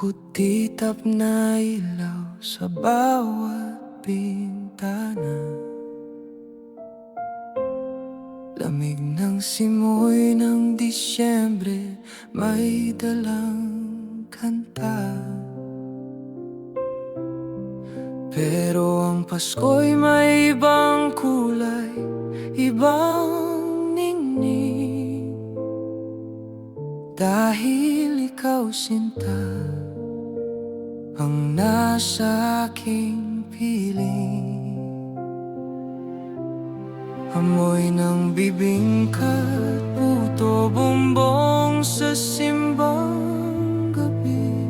Kutitap na ilaw sa bawat bintana, lamig ng simoy ng Disyembre, may dalang kanta. Pero ang Pasko'y may ibang kulay, ibang ningning. Dahil ikaw, sinta, ang nasa aking piling. Amoy ng bibingka't puto bumbong sa simbang gabi.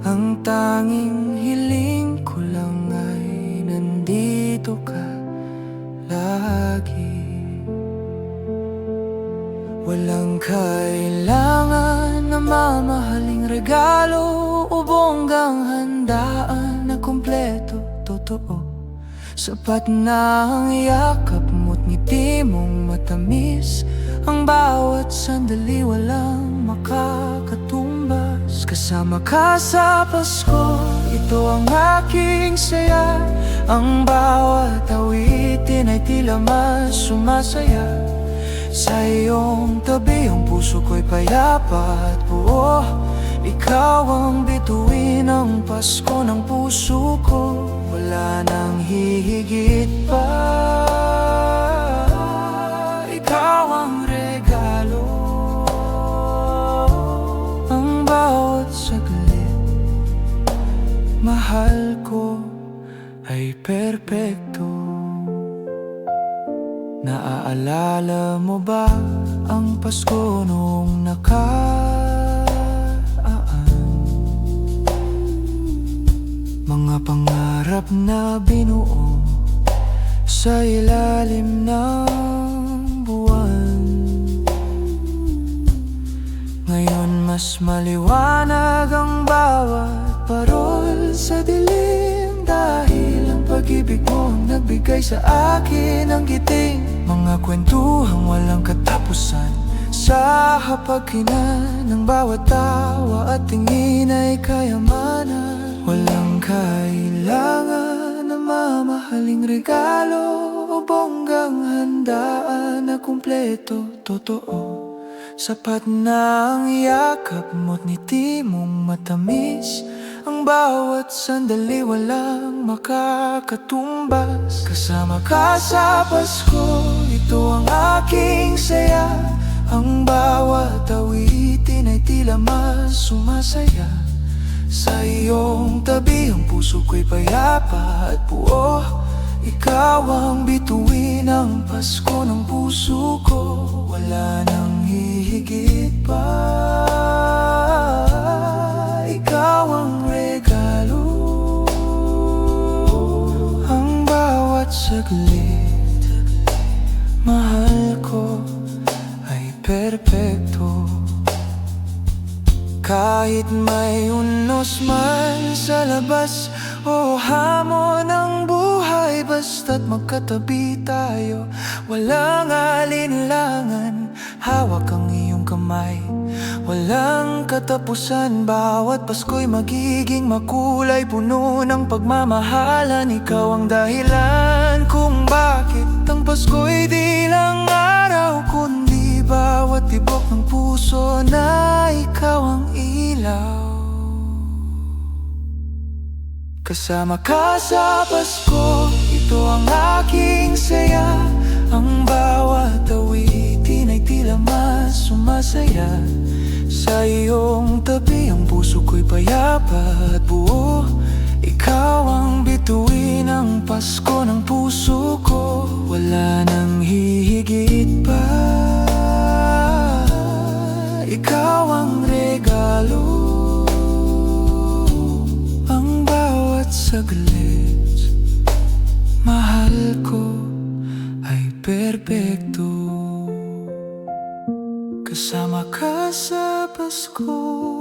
Ang tanging hiling ko lang ay nandito ka lagi. Walang kailangan na mamahaling regalo o bonggang handaan na kumpleto, totoo. Sapat na ang yakap mo't ngiti mong matamis. Ang bawat sandali walang makakatumbas. Kasama ka sa Pasko, ito ang aking saya. Ang bawat awitin ay tila mas sumasaya. Sa iyong tabi ang puso ko'y payapa at buo. Ikaw ang bituin ng Pasko ng puso ko. Wala nang hihigit pa. Ikaw ang regalo. Ang bawat saglit, mahal ko, ay perpekto. Naaalala mo ba ang Pasko noong nakaraan? Mga pangarap na binuo sa ilalim ng buwan. Ngayon mas maliwanag ang bawat parol sa dilim. Dahil ang pag-ibig mo ang nagbigay sa akin ng giting. Mga kwentuhang walang katapusan sa hapagkinan ng bawat tawa at tingin ay kayamanan. Walang kailangan na mamahaling regalo o bonggang handaan na kumpleto, totoo. Sapat na ang yakap mo't ngiti mong matamis. Ang bawat sandali walang makakatumbas. Kasama ka sa Pasko, ito ang aking saya. Ang bawat awitin ay tila mas sumasaya. Sa iyong tabi ang puso ko'y payapa at buo. Ikaw ang bituin ng Pasko ng puso ko. Wala nang hihigit pa. Ikaw ang regalo. Ang bawat saglit, mahal ko, ay perpekto. Kahit may unos man sa labas o hamon ng buhay, basta't magkatabi tayo, walang alinlangan. Hawak ang iyong kamay, walang katapusan. Bawat Pasko'y magiging makulay, puno ng pagmamahalan. Ikaw ang dahilan kung bakit ang Pasko'y di lang araw, kundi bawat tibok ng puso na ikaw ang ilaw. Kasama ka sa Pasko, ito ang aking saya. Ang bawat awitin ay tila mas sumasaya. Sa iyong tabi ang puso ko'y payapa at buo. Ikaw ang bituin ng Pasko ng puso ko. Wala nang hihigit pa. Ikaw ang regalo. Ang bawat saglit, mahal ko, ay perpekto. Kasama ka sa Pasko.